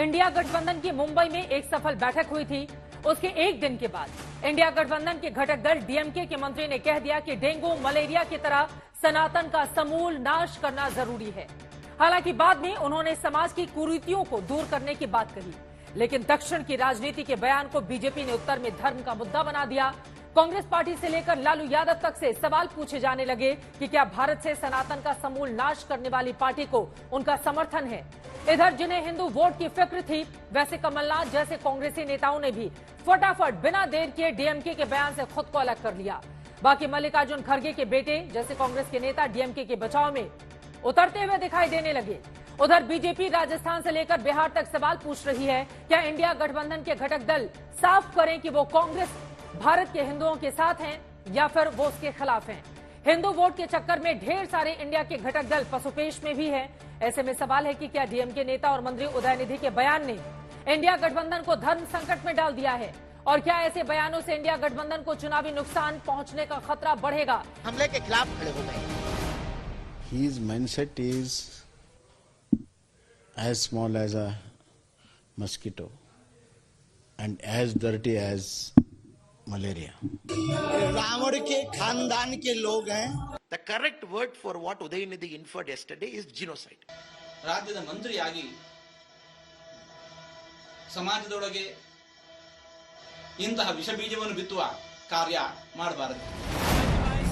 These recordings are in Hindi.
इंडिया गठबंधन की मुंबई में एक सफल बैठक हुई थी। उसके एक दिन के बाद इंडिया गठबंधन के घटक दल डीएमके के मंत्री ने कह दिया कि डेंगू मलेरिया की तरह सनातन का समूल नाश करना जरूरी है। हालांकि बाद में उन्होंने समाज की कुरीतियों को दूर करने की बात कही, लेकिन दक्षिण की राजनीति के बयान को बीजेपी ने उत्तर में धर्म का मुद्दा बना दिया। कांग्रेस पार्टी से लेकर लालू यादव तक से सवाल पूछे जाने लगे कि क्या भारत से सनातन का समूल नाश करने वाली पार्टी को उनका समर्थन है। इधर जिन्हें हिंदू वोट की फिक्र थी, वैसे कमलनाथ जैसे कांग्रेसी नेताओं ने भी फटाफट बिना देर किए डीएमके के बयान से खुद को अलग कर लिया। बाकी मल्लिकार्जुन खड़गे के बेटे जैसे कांग्रेस के नेता डीएमके के बचाव में उतरते हुए दिखाई देने लगे। उधर बीजेपी राजस्थान से लेकर बिहार तक सवाल पूछ रही है, क्या इंडिया गठबंधन के घटक दल साफ करें कि वो कांग्रेस भारत के हिंदुओं के साथ हैं या फिर वो उसके खिलाफ हैं। हिंदू वोट के चक्कर में ढेर सारे इंडिया के घटक दल पसुपेश में भी हैं। ऐसे में सवाल है कि क्या डीएमके नेता और मंत्री उदयनिधि के बयान ने इंडिया गठबंधन को धर्म संकट में डाल दिया है, और क्या ऐसे बयानों से इंडिया गठबंधन को चुनावी नुकसान पहुंचने का खतरा बढ़ेगा। हमले के खिलाफ खड़े हो गए। His mindset is as small as a mosquito and as dirty as malaria. Ravan के खानदान के लोग हैं। The correct word for what Udayinidhi inferred yesterday is genocide. ರಾಜ್ಯದ ಮಂತ್ರಿಯಾಗಿ ಸಮಾಜದೊಳಗೆ ಇಂತಹ ವಿಷಬೀಜವನ್ನು ಬಿತ್ತುವ ಕಾರ್ಯ ಮಾಡಬಾರದು।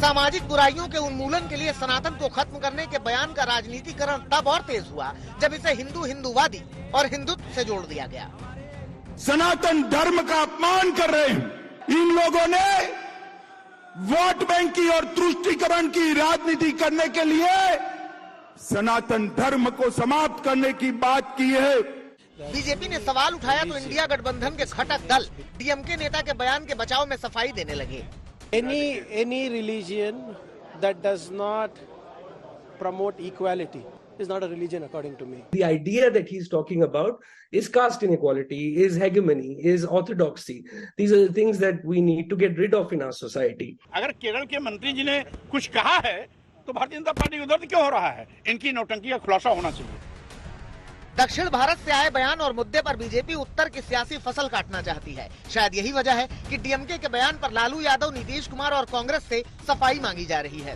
सामाजिक बुराइयों के उन्मूलन के लिए सनातन को खत्म करने के बयान का राजनीतिकरण तब और तेज हुआ जब इसे हिंदूवादी और हिंदुत्व से जोड़ दिया गया। सनातन धर्म का अपमान कर रहे हैं इन लोगों ने। वोट बैंक की और तुष्टीकरण की राजनीति करने के लिए सनातन धर्म को समाप्त करने की बात की है। बीजेपी ने सवाल उठाया तो इंडिया गठबंधन के घटक दल डीएमके नेता के बयान के बचाव में सफाई देने लगे। Any religion that does not promote equality is not a religion according to me. The idea that he's talking about is caste inequality, is hegemony, is orthodoxy. These are the things that we need to get rid of in our society. अगर केरल के मंत्री जी ने कुछ कहा है तो भारतीय जनता पार्टी को दर्द क्यों हो रहा है? इनकी नौटंकी का खुलासा होना चाहिए। दक्षिण भारत से आए बयान और मुद्दे पर बीजेपी उत्तर की सियासी फसल काटना चाहती है। शायद यही वजह है कि डीएमके के बयान पर लालू यादव, नीतीश कुमार और कांग्रेस से सफाई मांगी जा रही है।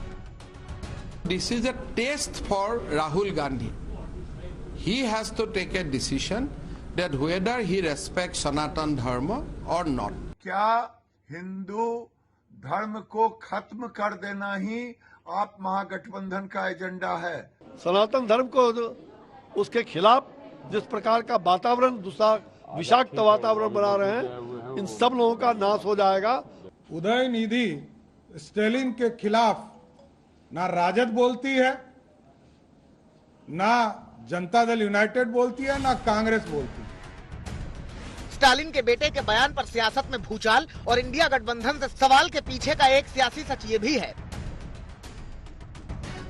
This is a test for Rahul Gandhi. He has to take a decision that whether he respects Sanatan Dharma or not. क्या हिंदू धर्म को खत्म कर देना ही आप महागठबंधन का एजेंडा है? सनातन धर्म को उसके खिलाफ जिस प्रकार का वातावरण दूसरा विषाक्त वातावरण बना रहे हैं, इन सब लोगों का नाश हो जाएगा। उदयनिधि स्टालिन के खिलाफ ना राजद बोलती है, ना जनता दल यूनाइटेड बोलती है, ना कांग्रेस बोलती है। स्टालिन के बेटे के बयान पर सियासत में भूचाल और इंडिया गठबंधन से सवाल के पीछे का एक सियासी सच ये भी है।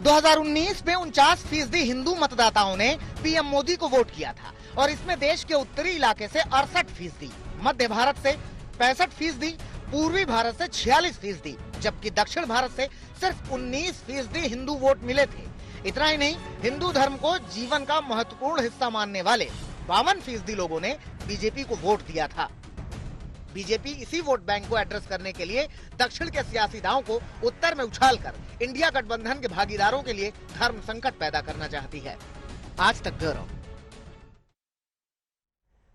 2019 में 49% हिंदू मतदाताओं ने पीएम मोदी को वोट किया था, और इसमें देश के उत्तरी इलाके से 68%, मध्य भारत से 65%, पूर्वी भारत से 46%, जबकि दक्षिण भारत से सिर्फ 19% हिंदू वोट मिले थे। इतना ही नहीं, हिंदू धर्म को जीवन का महत्वपूर्ण हिस्सा मानने वाले 52% लोगों ने बीजेपी को वोट दिया था। बीजेपी इसी वोट बैंक को एड्रेस करने के लिए दक्षिण के सियासी दांव को उत्तर में उछालकर इंडिया गठबंधन के भागीदारों के लिए धर्म संकट पैदा करना चाहती है। आज तक ब्यूरो।